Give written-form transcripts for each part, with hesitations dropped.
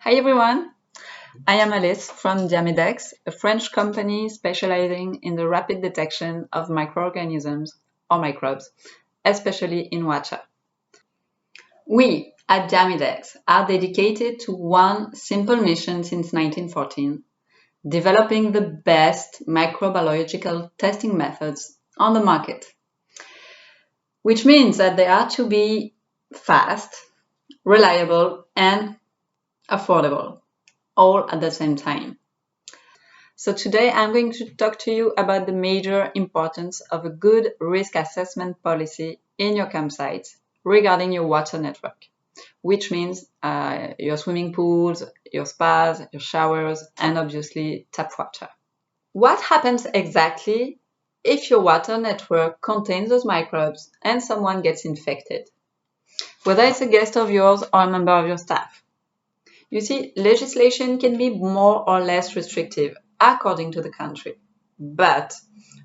Hi everyone, I am Alice from Diamidex, a French company specializing in the rapid detection of microorganisms or microbes, especially in water. We at Diamidex are dedicated to one simple mission since 1914, developing the best microbiological testing methods on the market, which means that they are to be fast, reliable, and affordable, all at the same time. So today I'm going to talk to you about the major importance of a good risk assessment policy in your campsite regarding your water network, which means your swimming pools, your spas, your showers, and obviously tap water. What happens exactly if your water network contains those microbes and someone gets infected, whether it's a guest of yours or a member of your staff? You see, legislation can be more or less restrictive according to the country, but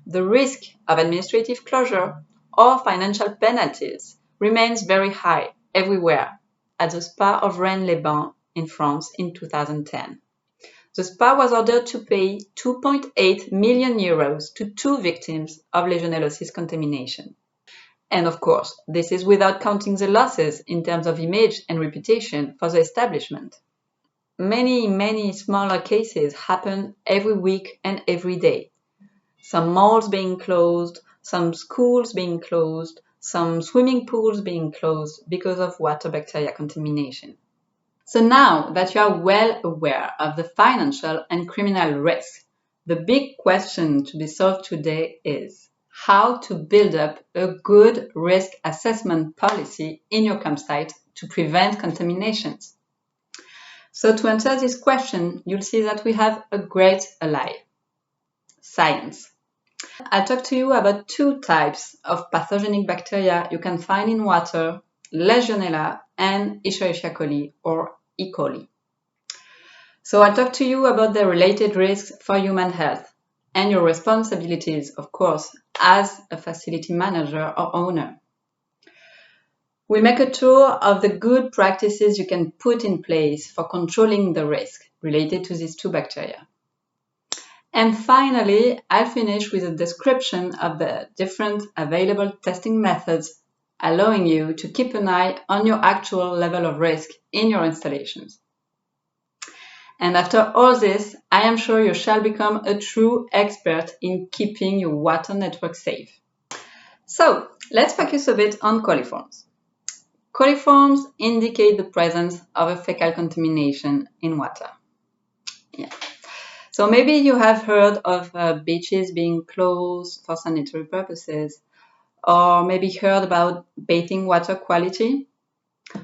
the risk of administrative closure or financial penalties remains very high everywhere. At the spa of Rennes-les-Bains in France in 2010, the spa was ordered to pay 2.8 million euros to 2 victims of Legionella contamination. And of course, this is without counting the losses in terms of image and reputation for the establishment. Many smaller cases happen every week and every day. Some malls being closed, some schools being closed, some swimming pools being closed because of water bacteria contamination. So now that you are well aware of the financial and criminal risks, the big question to be solved today is how to build up a good risk assessment policy in your campsite to prevent contaminations. So to answer this question, you'll see that we have a great ally, science. I'll talk to you about 2 types of pathogenic bacteria you can find in water, Legionella and Escherichia coli or E. coli. So I'll talk to you about the related risks for human health and your responsibilities, of course, as a facility manager or owner. We'll make a tour of the good practices you can put in place for controlling the risk related to these 2 bacteria. And finally, I'll finish with a description of the different available testing methods allowing you to keep an eye on your actual level of risk in your installations. And after all this, I am sure you shall become a true expert in keeping your water network safe. So let's focus a bit on coliforms. Coliforms indicate the presence of a fecal contamination in water. Yeah. So maybe you have heard of beaches being closed for sanitary purposes, or maybe heard about bathing water quality.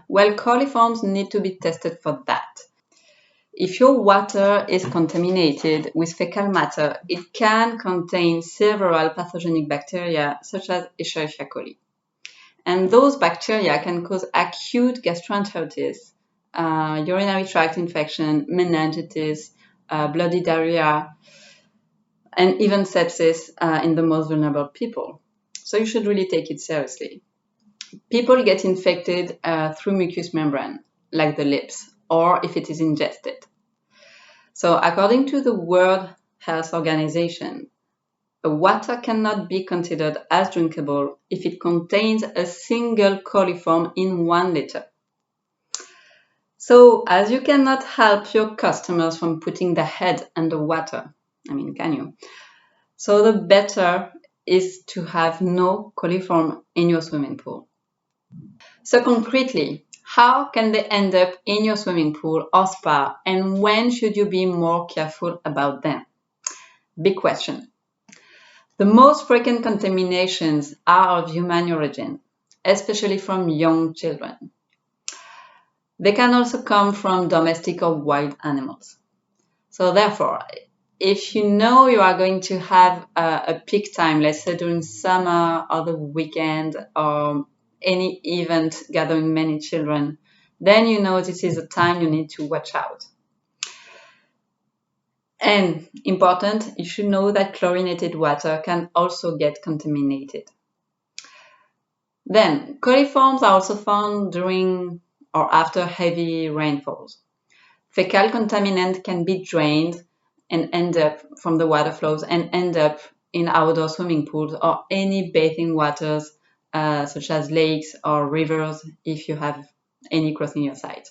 Well, coliforms need to be tested for that. If your water is contaminated with fecal matter, it can contain several pathogenic bacteria such as Escherichia coli. And those bacteria can cause acute gastroenteritis, urinary tract infection, meningitis, bloody diarrhea, and even sepsis in the most vulnerable people. So you should really take it seriously. People get infected through mucous membrane, like the lips, or if it is ingested. So according to the World Health Organization, water cannot be considered as drinkable if it contains a single coliform in 1 liter. So as you cannot help your customers from putting their head underwater, can you? So the better is to have no coliform in your swimming pool. So concretely, how can they end up in your swimming pool or spa, and when should you be more careful about them? Big question. The most frequent contaminations are of human origin, especially from young children. They can also come from domestic or wild animals. So therefore, if you know you are going to have a peak time, let's say during summer or the weekend or any event gathering many children, then you know this is a time you need to watch out. And important, you should know that chlorinated water can also get contaminated. Then, coliforms are also found during or after heavy rainfalls. Fecal contaminant can be drained and end up from the water flows and end up in outdoor swimming pools or any bathing waters such as lakes or rivers if you have any crossing your site.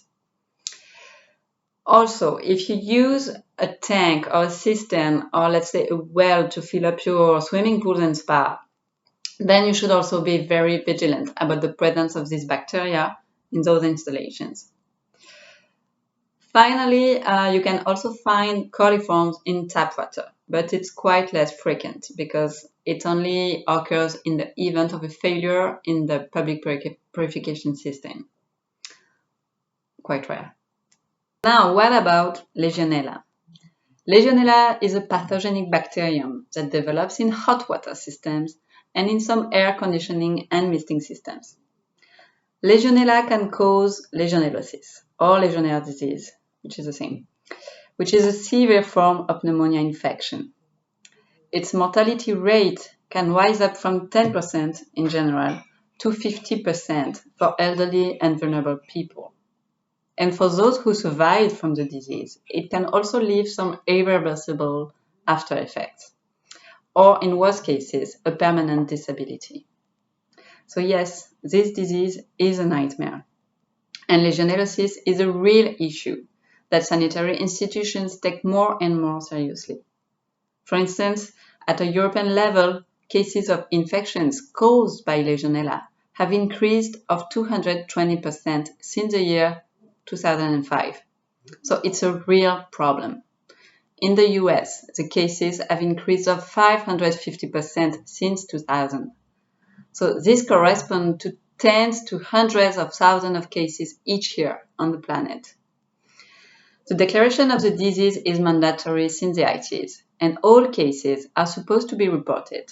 Also, if you use a tank or a cistern or let's say a well to fill up your swimming pools and spa, then you should also be very vigilant about the presence of these bacteria in those installations. Finally, you can also find coliforms in tap water, but it's quite less frequent because it only occurs in the event of a failure in the public purification system. Quite rare. Now, what about Legionella? Legionella is a pathogenic bacterium that develops in hot water systems and in some air conditioning and misting systems. Legionella can cause legionellosis or Legionella disease, which is the same, which is a severe form of pneumonia infection. Its mortality rate can rise up from 10% in general to 50% for elderly and vulnerable people. And for those who survive from the disease, it can also leave some irreversible after effects, or in worst cases, a permanent disability. So yes, this disease is a nightmare. And legionellosis is a real issue that sanitary institutions take more and more seriously. For instance, at a European level, cases of infections caused by Legionella have increased of 220% since the year 2005. So it's a real problem. In the US, the cases have increased of 550% since 2000. So this corresponds to tens to hundreds of thousands of cases each year on the planet. The declaration of the disease is mandatory since the 80s, and all cases are supposed to be reported.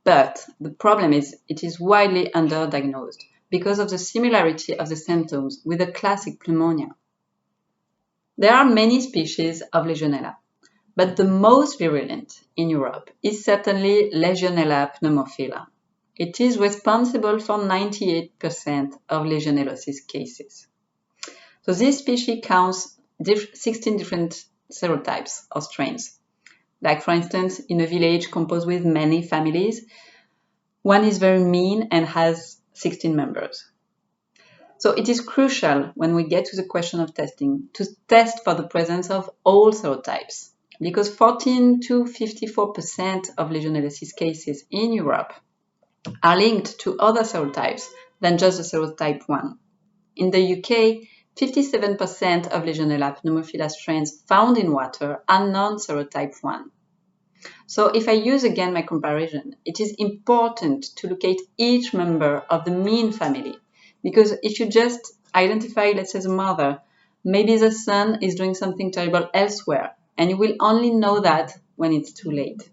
But the problem is it is widely underdiagnosed because of the similarity of the symptoms with a classic pneumonia. There are many species of Legionella, but the most virulent in Europe is certainly Legionella pneumophila. It is responsible for 98% of Legionellosis cases. So this species counts 16 different serotypes or strains. Like for instance, in a village composed with many families, one is very mean and has 16 members. So it is crucial when we get to the question of testing to test for the presence of all serotypes, because 14 to 54% of Legionellosis cases in Europe are linked to other serotypes than just the serotype 1. In the UK, 57% of Legionella pneumophila strains found in water are non-serotype 1. So if I use again my comparison, it is important to locate each member of the mean family, because if you just identify, let's say, the mother, maybe the son is doing something terrible elsewhere, and you will only know that when it's too late.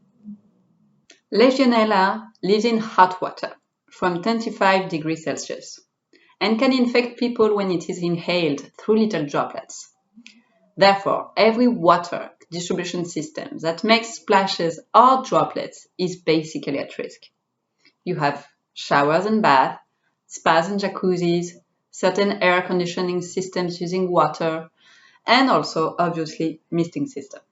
Legionella lives in hot water from 25 degrees Celsius and can infect people when it is inhaled through little droplets. Therefore, every water distribution system that makes splashes or droplets is basically at risk. You have showers and baths, spas and jacuzzis, certain air conditioning systems using water, and also, obviously, misting systems.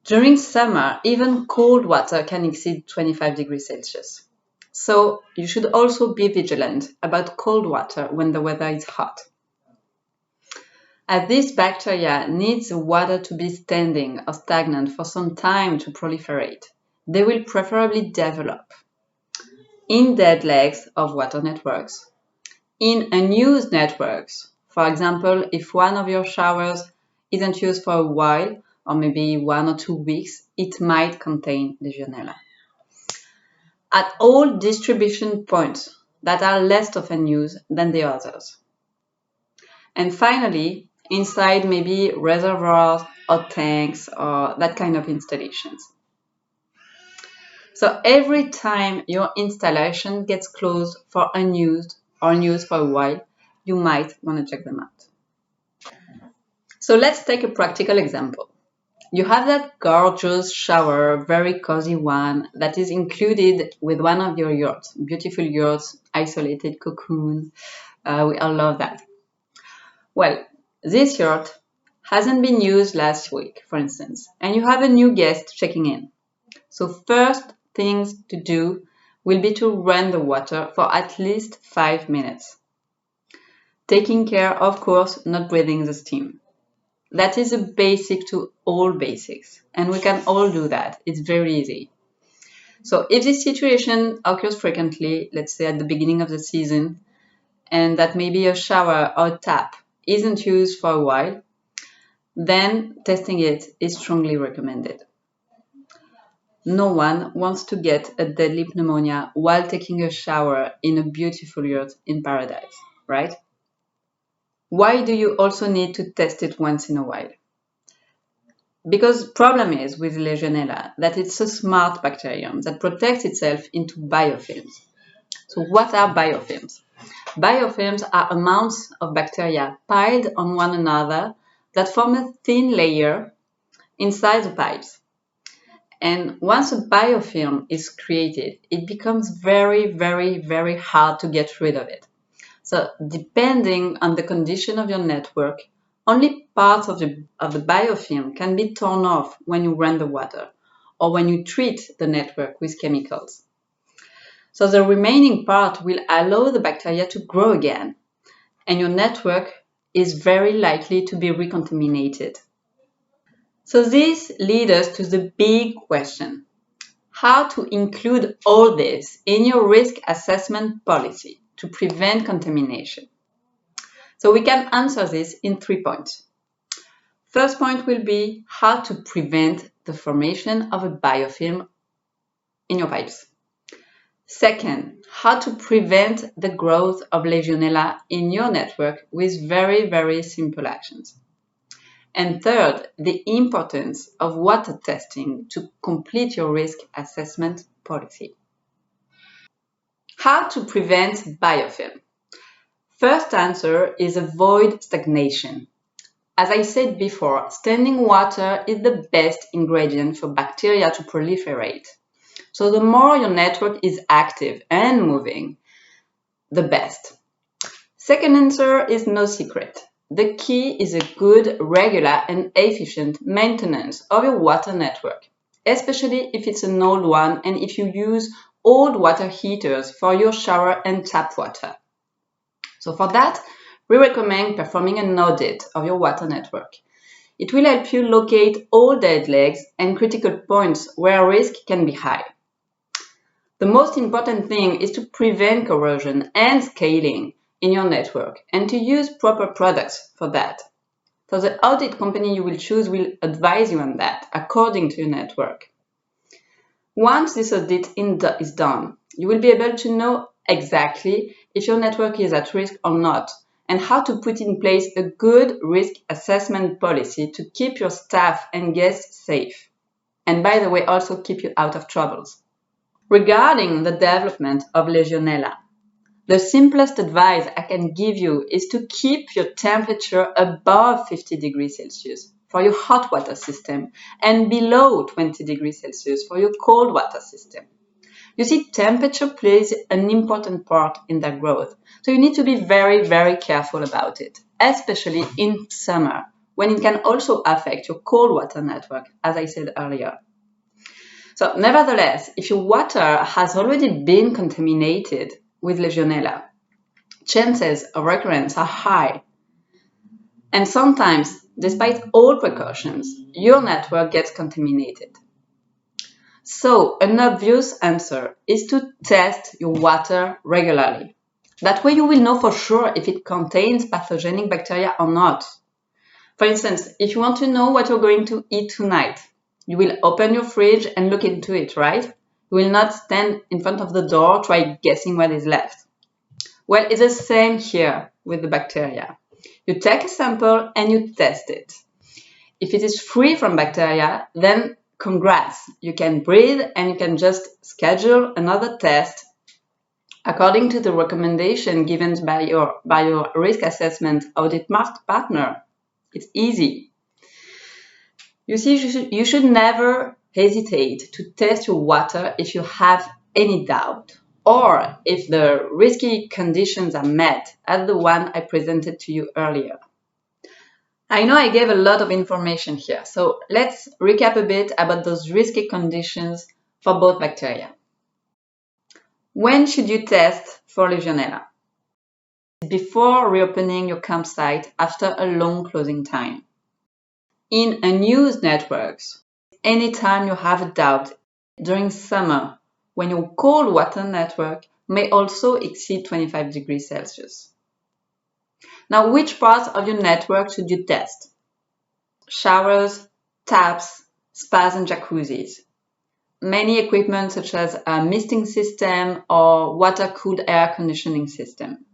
During summer, even cold water can exceed 25 degrees Celsius. So you should also be vigilant about cold water when the weather is hot. As this bacteria needs the water to be standing or stagnant for some time to proliferate, they will preferably develop in dead legs of water networks, in unused networks. For example, if one of your showers isn't used for a while, or maybe 1 or 2 weeks, it might contain Legionella. At all distribution points that are less often used than the others. And finally, inside maybe reservoirs or tanks or that kind of installations. So every time your installation gets closed for unused or unused for a while, you might want to check them out. So let's take a practical example. You have that gorgeous shower, very cozy one, that is included with one of your yurts, beautiful yurts, isolated cocoon. We all love that. Well, This yurt hasn't been used last week, for instance, and you have a new guest checking in. So first things to do will be to run the water for at least 5 minutes. Taking care, of course, not breathing the steam. That is a basic to all basics, and we can all do that. It's very easy. So if this situation occurs frequently, let's say at the beginning of the season, and that maybe a shower or a tap isn't used for a while, then testing it is strongly recommended. No one wants to get a deadly pneumonia while taking a shower in a beautiful yurt in paradise, right? Why do you also need to test it once in a while? Because the problem is with Legionella that it's a smart bacterium that protects itself into biofilms. So what are biofilms? Biofilms are amounts of bacteria piled on one another that form a thin layer inside the pipes. And once a biofilm is created, it becomes very, very, very hard to get rid of it. So depending on the condition of your network, only parts of the biofilm can be torn off when you run the water or when you treat the network with chemicals. So the remaining part will allow the bacteria to grow again, and your network is very likely to be recontaminated. So this leads us to the big question: how to include all this in your risk assessment policy to prevent contamination? So we can answer this in 3 points. First point will be how to prevent the formation of a biofilm in your pipes. Second, how to prevent the growth of Legionella in your network with very, very simple actions. And third, the importance of water testing to complete your risk assessment policy. How to prevent biofilm? First answer is avoid stagnation. As I said before, standing water is the best ingredient for bacteria to proliferate. So the more your network is active and moving, the best. Second answer is no secret. The key is a good, regular and efficient maintenance of your water network, especially if it's an old one and if you use old water heaters for your shower and tap water. So for that, we recommend performing an audit of your water network. It will help you locate all dead legs and critical points where risk can be high. The most important thing is to prevent corrosion and scaling in your network and to use proper products for that. So the audit company you will choose will advise you on that according to your network. Once this audit is done, you will be able to know exactly if your network is at risk or not and how to put in place a good risk assessment policy to keep your staff and guests safe. And by the way, also keep you out of troubles. Regarding the development of Legionella, the simplest advice I can give you is to keep your temperature above 50 degrees Celsius for your hot water system and below 20 degrees Celsius for your cold water system. You see, temperature plays an important part in their growth, so you need to be very, very careful about it, especially in summer, when it can also affect your cold water network, as I said earlier. So nevertheless, if your water has already been contaminated with Legionella, chances of recurrence are high. And sometimes, despite all precautions, your network gets contaminated. So an obvious answer is to test your water regularly. That way you will know for sure if it contains pathogenic bacteria or not. For instance, if you want to know what you're going to eat tonight, you will open your fridge and look into it, right? You will not stand in front of the door, try guessing what is left. Well, it's the same here with the bacteria. You take a sample and you test it. If it is free from bacteria, then congrats, you can breathe and you can just schedule another test according to the recommendation given by your risk assessment audit partner. It's easy. You see, you should never hesitate to test your water if you have any doubt or if the risky conditions are met, as the one I presented to you earlier. I know I gave a lot of information here, so let's recap a bit about those risky conditions for both bacteria. When should you test for Legionella? Before reopening your campsite after a long closing time. In unused networks, anytime you have a doubt, during summer, when your cold water network may also exceed 25 degrees Celsius. Now, which parts of your network should you test? Showers, taps, spas and jacuzzis. Many equipment such as a misting system or water-cooled air conditioning system.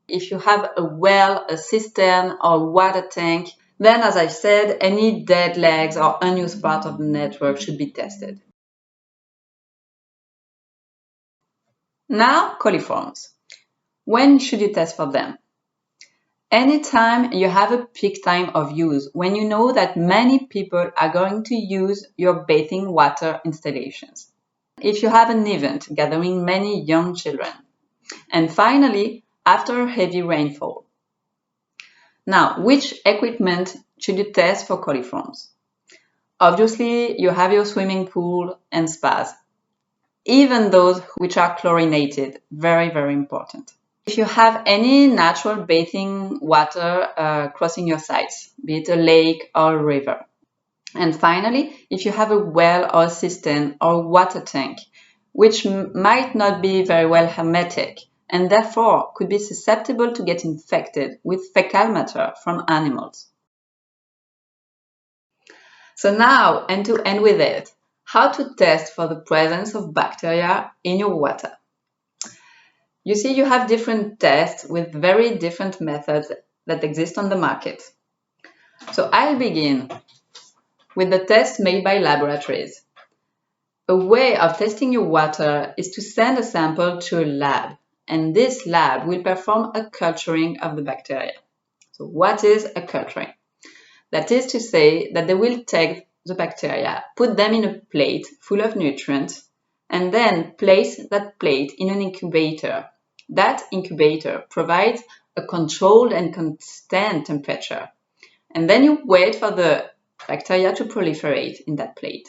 If you have a well, a cistern or water tank, then as I said, any dead legs or unused part of the network should be tested. Now, coliforms. When should you test for them? Anytime you have a peak time of use, when you know that many people are going to use your bathing water installations. If you have an event gathering many young children. And finally, after heavy rainfall. Now, which equipment should you test for coliforms? Obviously, you have your swimming pool and spas, even those which are chlorinated, very, very important. If you have any natural bathing water crossing your sites, be it a lake or a river. And finally, if you have a well or a cistern or a water tank, which might not be very well hermetic and therefore could be susceptible to get infected with fecal matter from animals. So now, and to end with it, how to test for the presence of bacteria in your water. You see, you have different tests with very different methods that exist on the market. So I'll begin with the test made by laboratories. A way of testing your water is to send a sample to a lab, and this lab will perform a culturing of the bacteria. So what is a culturing? That is to say that they will take the bacteria, put them in a plate full of nutrients, and then place that plate in an incubator. That incubator provides a controlled and constant temperature. And then you wait for the bacteria to proliferate in that plate.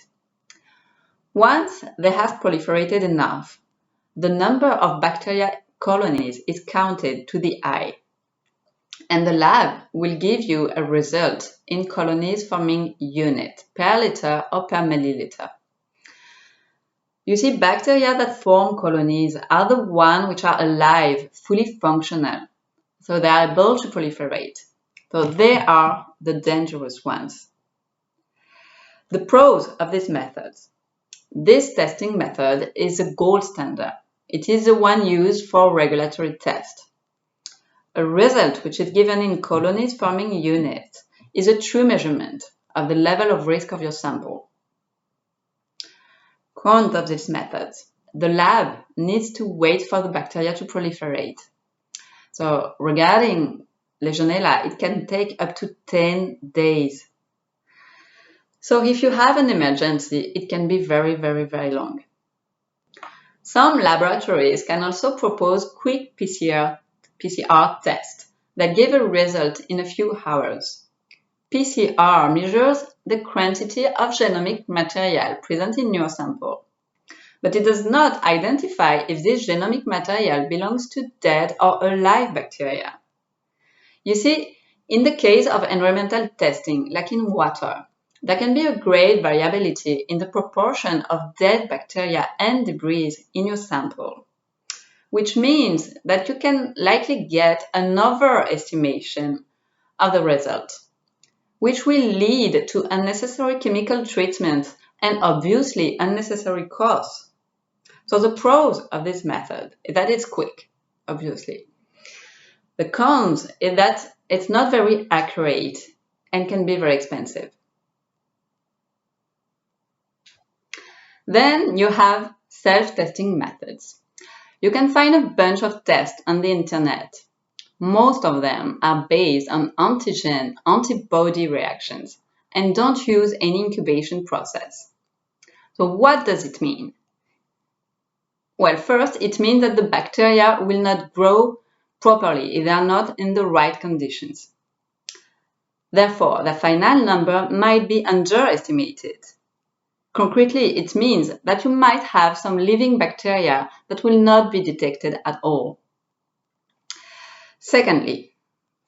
Once they have proliferated enough, the number of bacteria colonies is counted to the eye. And the lab will give you a result in colonies forming unit per liter or per milliliter. You see, bacteria that form colonies are the ones which are alive, fully functional, so they are able to proliferate. So they are the dangerous ones. The pros of this method. This testing method is a gold standard. It is the one used for regulatory tests. A result which is given in colonies forming units is a true measurement of the level of risk of your sample. Cons of this method. The lab needs to wait for the bacteria to proliferate. So regarding Legionella, it can take up to 10 days. So if you have an emergency, it can be very, very, very long. Some laboratories can also propose quick PCR tests that give a result in a few hours. PCR measures the quantity of genomic material present in your sample, but it does not identify if this genomic material belongs to dead or alive bacteria. You see, in the case of environmental testing, like in water, there can be a great variability in the proportion of dead bacteria and debris in your sample, which means that you can likely get an overestimation of the result, which will lead to unnecessary chemical treatment and obviously unnecessary costs. So the pros of this method is that it's quick, obviously. The cons is that it's not very accurate and can be very expensive. Then you have self-testing methods. You can find a bunch of tests on the internet. Most of them are based on antigen-antibody reactions and don't use any incubation process. So what does it mean? Well, first, it means that the bacteria will not grow properly if they are not in the right conditions. Therefore, the final number might be underestimated. Concretely, it means that you might have some living bacteria that will not be detected at all. Secondly,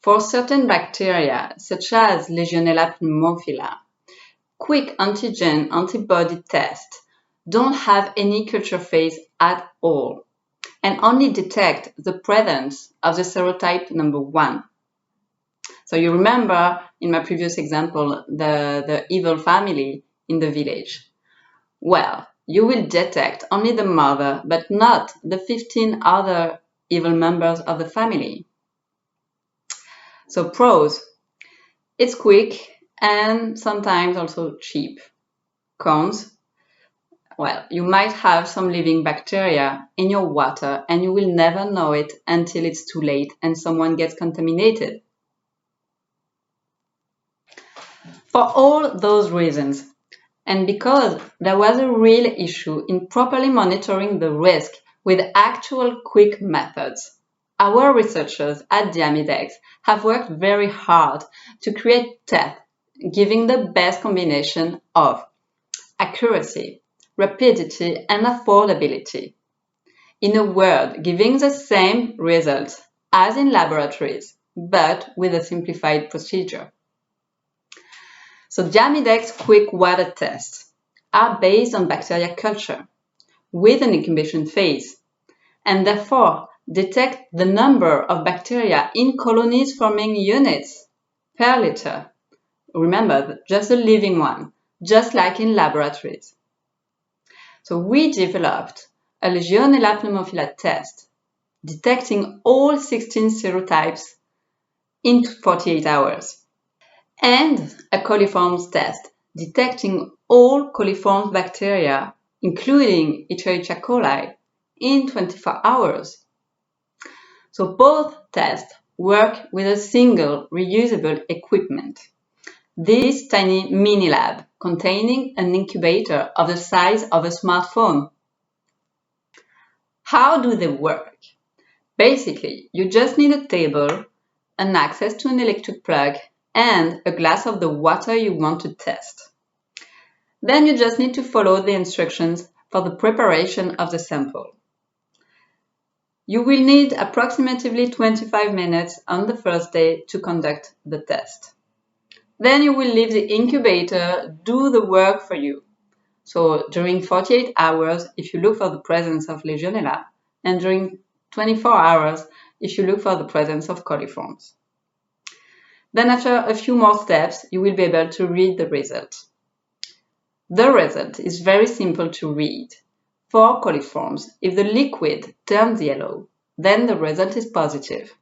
for certain bacteria, such as Legionella pneumophila, quick antigen antibody tests don't have any culture phase at all and only detect the presence of the serotype number 1. So you remember in my previous example, the evil family in the village. Well, you will detect only the mother, but not the 15 other evil members of the family. So pros, it's quick and sometimes also cheap. Cons, well, you might have some living bacteria in your water and you will never know it until it's too late and someone gets contaminated. For all those reasons, and because there was a real issue in properly monitoring the risk with actual quick methods, our researchers at Diamidex have worked very hard to create tests giving the best combination of accuracy, rapidity, and affordability. In a word, giving the same results as in laboratories, but with a simplified procedure. So Diamidex quick water tests are based on bacteria culture with an incubation phase, and therefore detect the number of bacteria in colonies forming units per liter. Remember, just a living one, just like in laboratories. So we developed a Legionella pneumophila test detecting all 16 serotypes in 48 hours, and a Coliforms test detecting all coliform bacteria, including Escherichia coli, in 24 hours. So both tests work with a single reusable equipment. This tiny mini lab containing an incubator of the size of a smartphone. How do they work? Basically, you just need a table, an access to an electric plug, and a glass of the water you want to test. Then you just need to follow the instructions for the preparation of the sample. You will need approximately 25 minutes on the first day to conduct the test. Then you will leave the incubator do the work for you. So during 48 hours, if you look for the presence of Legionella, and during 24 hours, if you look for the presence of Coliforms. Then after a few more steps, you will be able to read the result. The result is very simple to read. For Coliforms, if the liquid turns yellow, then the result is positive.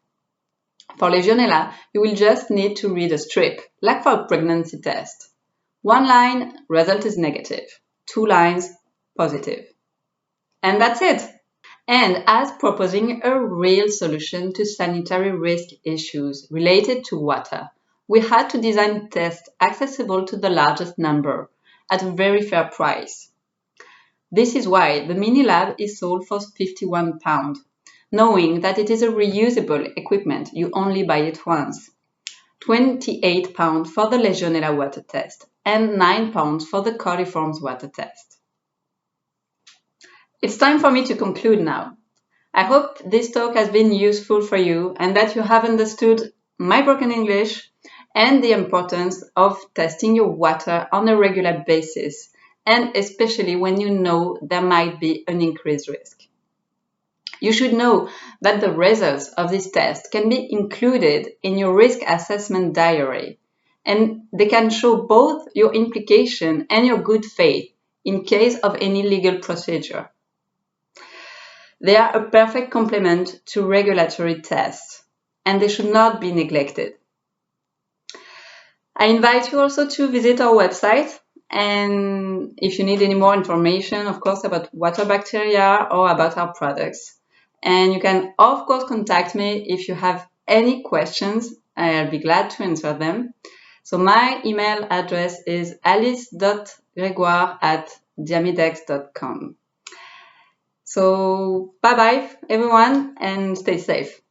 For Legionella, you will just need to read a strip, like for a pregnancy test. 1 line, result is negative. 2 lines, positive. And that's it. And as proposing a real solution to sanitary risk issues related to water, we had to design tests accessible to the largest number at a very fair price. This is why the mini lab is sold for £51, knowing that it is a reusable equipment, you only buy it once. £28 for the Legionella water test and £9 for the Coliforms water test. It's time for me to conclude now. I hope this talk has been useful for you and that you have understood my broken English and the importance of testing your water on a regular basis, and especially when you know there might be an increased risk. You should know that the results of this test can be included in your risk assessment diary, and they can show both your implication and your good faith in case of any legal procedure. They are a perfect complement to regulatory tests, and they should not be neglected. I invite you also to visit our website, and if you need any more information, of course, about water bacteria or about our products. And you can, of course, contact me if you have any questions. I'll be glad to answer them. So my email address is alice.gregoire@diamidex.com. So bye-bye, everyone, and stay safe.